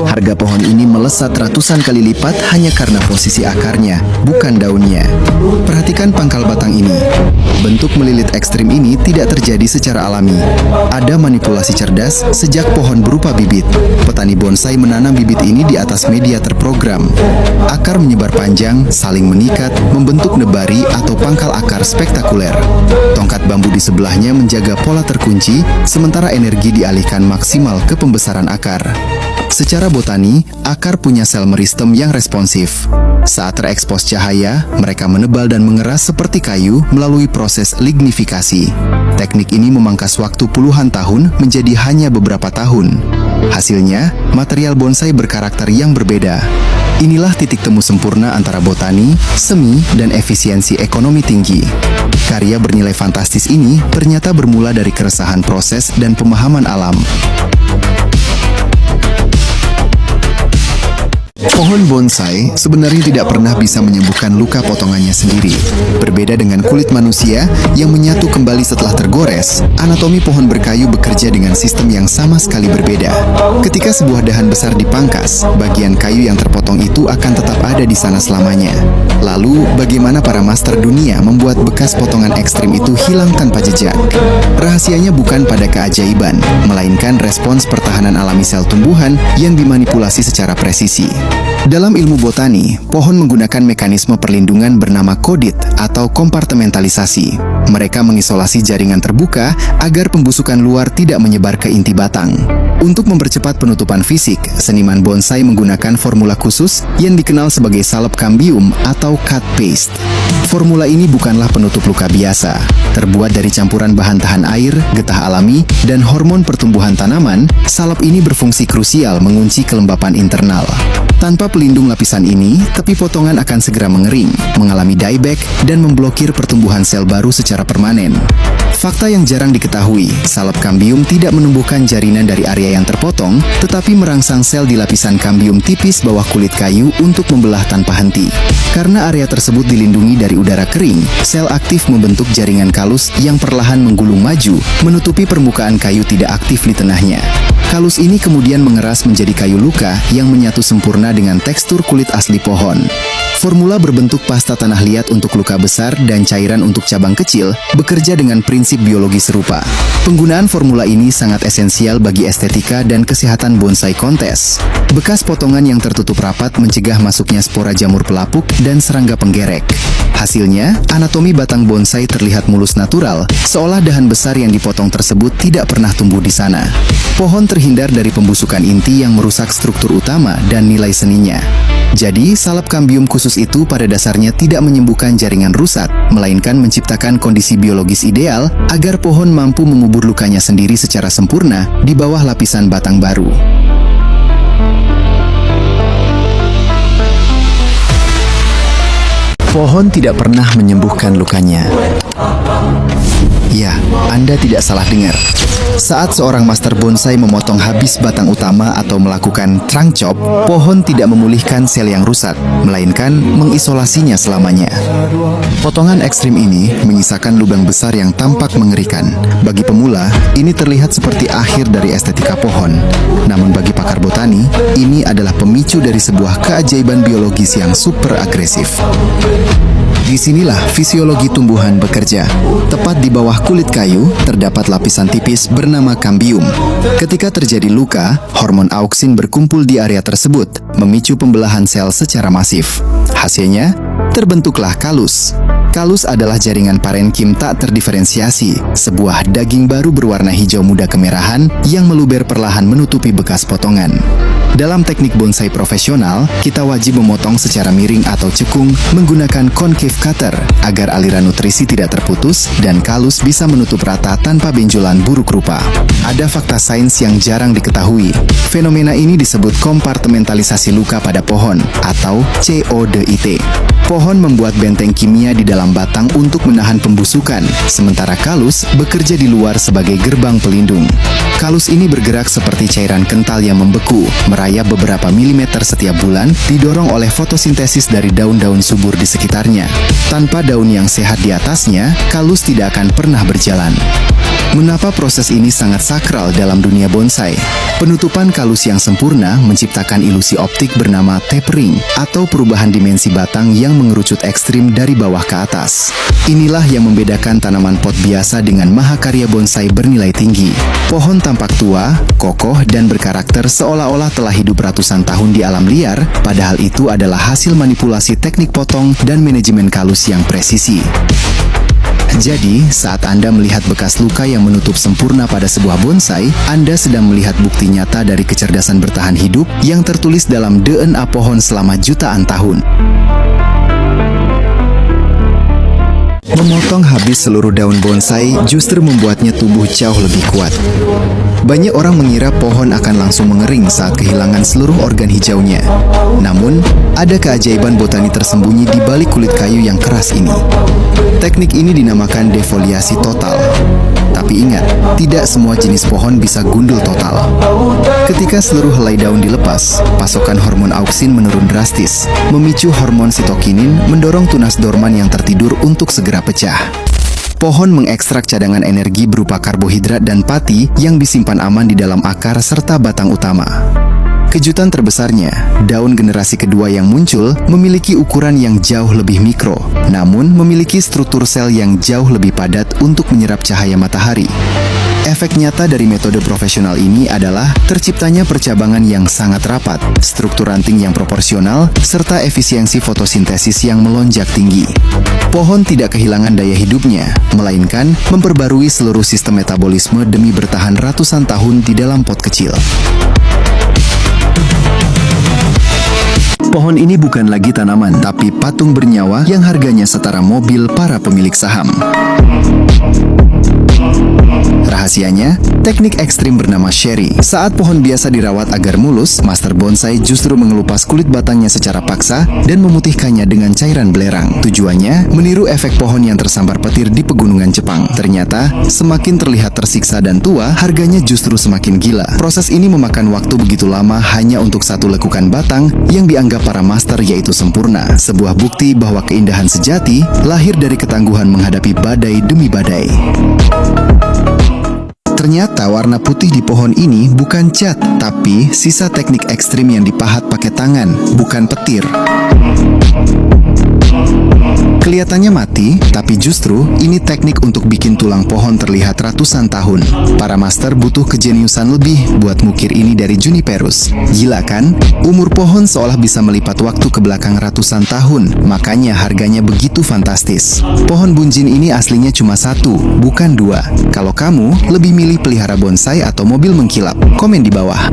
Harga pohon ini melesat ratusan kali lipat hanya karena posisi akarnya, bukan daunnya. Perhatikan pangkal batang ini. Bentuk melilit ekstrim ini tidak terjadi secara alami. Ada manipulasi cerdas sejak pohon berupa bibit. Petani bonsai menanam bibit ini di atas media terprogram. Akar menyebar panjang, saling mengikat, membentuk nebari atau pangkal akar spektakuler. Tongkat bambu di sebelahnya menjaga pola terkunci, sementara energi dialihkan maksimal ke pembesaran akar. Secara botani, akar punya sel meristem yang responsif. Saat terekspos cahaya, mereka menebal dan mengeras seperti kayu melalui proses lignifikasi. Teknik ini memangkas waktu puluhan tahun menjadi hanya beberapa tahun. Hasilnya, material bonsai berkarakter yang berbeda. Inilah titik temu sempurna antara botani, seni, dan efisiensi ekonomi tinggi. Karya bernilai fantastis ini ternyata bermula dari keresahan proses dan pemahaman alam. Pohon bonsai sebenarnya tidak pernah bisa menyembuhkan luka potongannya sendiri. Berbeda dengan kulit manusia yang menyatu kembali setelah tergores, anatomi pohon berkayu bekerja dengan sistem yang sama sekali berbeda. Ketika sebuah dahan besar dipangkas, bagian kayu yang terpotong itu akan tetap ada di sana selamanya. Lalu, bagaimana para master dunia membuat bekas potongan ekstrim itu hilang tanpa jejak? Rahasianya bukan pada keajaiban, melainkan respons pertahanan alami sel tumbuhan yang dimanipulasi secara presisi. Dalam ilmu botani, pohon menggunakan mekanisme perlindungan bernama kodit atau kompartementalisasi. Mereka mengisolasi jaringan terbuka agar pembusukan luar tidak menyebar ke inti batang. Untuk mempercepat penutupan fisik, seniman bonsai menggunakan formula khusus yang dikenal sebagai salep cambium atau cut paste. Formula ini bukanlah penutup luka biasa. Terbuat dari campuran bahan tahan air, getah alami, dan hormon pertumbuhan tanaman, salep ini berfungsi krusial mengunci kelembapan internal. Tanpa pelindung lapisan ini, tepi potongan akan segera mengering, mengalami dieback, dan memblokir pertumbuhan sel baru secara permanen. Fakta yang jarang diketahui, salep cambium tidak menumbuhkan jarinan dari area yang terpotong, tetapi merangsang sel di lapisan cambium tipis bawah kulit kayu untuk membelah tanpa henti. Karena area tersebut dilindungi dari udara kering, sel aktif membentuk jaringan kalus yang perlahan menggulung maju, menutupi permukaan kayu tidak aktif di tengahnya. Kalus ini kemudian mengeras menjadi kayu luka yang menyatu sempurna dengan tekstur kulit asli pohon. Formula berbentuk pasta tanah liat untuk luka besar dan cairan untuk cabang kecil bekerja dengan prinsip biologi serupa. Penggunaan formula ini sangat esensial bagi estetika dan kesehatan bonsai kontes. Bekas potongan yang tertutup rapat mencegah masuknya spora jamur pelapuk dan serangga penggerek. Hasilnya, anatomi batang bonsai terlihat mulus natural, seolah dahan besar yang dipotong tersebut tidak pernah tumbuh di sana. Pohon terhindar dari pembusukan inti yang merusak struktur utama dan nilai seninya. Jadi, salep cambium khusus itu pada dasarnya tidak menyembuhkan jaringan rusak, melainkan menciptakan kondisi biologis ideal agar pohon mampu mengubur lukanya sendiri secara sempurna di bawah lapisan batang baru. Pohon tidak pernah menyembuhkan lukanya. Ya, Anda tidak salah dengar. Saat seorang master bonsai memotong habis batang utama atau melakukan trunk chop, pohon tidak memulihkan sel yang rusak, melainkan mengisolasinya selamanya. Potongan ekstrim ini menyisakan lubang besar yang tampak mengerikan. Bagi pemula, ini terlihat seperti akhir dari estetika pohon. Namun bagi pakar botani, ini adalah pemicu dari sebuah keajaiban biologis yang super agresif. Disinilah fisiologi tumbuhan bekerja. Tepat di bawah kulit kayu, terdapat lapisan tipis bernama cambium. Ketika terjadi luka, hormon auksin berkumpul di area tersebut, memicu pembelahan sel secara masif. Hasilnya, terbentuklah kalus. Kalus adalah jaringan parenkim tak terdiferensiasi, sebuah daging baru berwarna hijau muda kemerahan yang meluber perlahan menutupi bekas potongan. Dalam teknik bonsai profesional, kita wajib memotong secara miring atau cekung menggunakan concave cutter agar aliran nutrisi tidak terputus dan kalus bisa menutup rata tanpa benjolan buruk rupa. Ada fakta sains yang jarang diketahui. Fenomena ini disebut kompartementalisasi luka pada pohon atau CODIT. Pohon membuat benteng kimia di dalam batang untuk menahan pembusukan, sementara kalus bekerja di luar sebagai gerbang pelindung. Kalus ini bergerak seperti cairan kental yang membeku, cahaya beberapa milimeter setiap bulan didorong oleh fotosintesis dari daun-daun subur di sekitarnya. Tanpa daun yang sehat di atasnya, kalus tidak akan pernah berjalan. Mengapa proses ini sangat sakral dalam dunia bonsai? Penutupan kalus yang sempurna menciptakan ilusi optik bernama tapering atau perubahan dimensi batang yang mengerucut ekstrim dari bawah ke atas. Inilah yang membedakan tanaman pot biasa dengan mahakarya bonsai bernilai tinggi. Pohon tampak tua, kokoh, dan berkarakter seolah-olah telah hidup ratusan tahun di alam liar, padahal itu adalah hasil manipulasi teknik potong dan manajemen kalus yang presisi. Jadi, saat Anda melihat bekas luka yang menutup sempurna pada sebuah bonsai, Anda sedang melihat bukti nyata dari kecerdasan bertahan hidup yang tertulis dalam DNA pohon selama jutaan tahun. Memotong habis seluruh daun bonsai justru membuatnya tumbuh jauh lebih kuat. Banyak orang mengira pohon akan langsung mengering saat kehilangan seluruh organ hijaunya. Namun, ada keajaiban botani tersembunyi di balik kulit kayu yang keras ini. Teknik ini dinamakan defoliasi total. Tapi ingat, tidak semua jenis pohon bisa gundul total. Ketika seluruh helai daun dilepas, pasokan hormon auksin menurun drastis, memicu hormon sitokinin mendorong tunas dorman yang tertidur untuk segera pecah. Pohon mengekstrak cadangan energi berupa karbohidrat dan pati yang disimpan aman di dalam akar serta batang utama. Kejutan terbesarnya, daun generasi kedua yang muncul memiliki ukuran yang jauh lebih mikro, namun memiliki struktur sel yang jauh lebih padat untuk menyerap cahaya matahari. Efek nyata dari metode profesional ini adalah terciptanya percabangan yang sangat rapat, struktur ranting yang proporsional, serta efisiensi fotosintesis yang melonjak tinggi. Pohon tidak kehilangan daya hidupnya, melainkan memperbarui seluruh sistem metabolisme demi bertahan ratusan tahun di dalam pot kecil. Pohon ini bukan lagi tanaman, tapi patung bernyawa yang harganya setara mobil para pemilik saham. Rahasianya, teknik ekstrim bernama Sherry. Saat pohon biasa dirawat agar mulus, master bonsai justru mengelupas kulit batangnya secara paksa dan memutihkannya dengan cairan belerang. Tujuannya, meniru efek pohon yang tersambar petir di pegunungan Jepang. Ternyata, semakin terlihat tersiksa dan tua, harganya justru semakin gila. Proses ini memakan waktu begitu lama hanya untuk satu lekukan batang yang dianggap para master yaitu sempurna. Sebuah bukti bahwa keindahan sejati lahir dari ketangguhan menghadapi badai demi badai. Ternyata warna putih di pohon ini bukan cat, tapi sisa teknik ekstrim yang dipahat pakai tangan, bukan petir. Kelihatannya mati, tapi justru ini teknik untuk bikin tulang pohon terlihat ratusan tahun. Para master butuh kejeniusan lebih buat ngukir ini dari Juniperus. Gila kan? Umur pohon seolah bisa melipat waktu ke belakang ratusan tahun, makanya harganya begitu fantastis. Pohon bunjin ini aslinya cuma satu, bukan dua. Kalau kamu lebih milih pelihara bonsai atau mobil mengkilap, komen di bawah.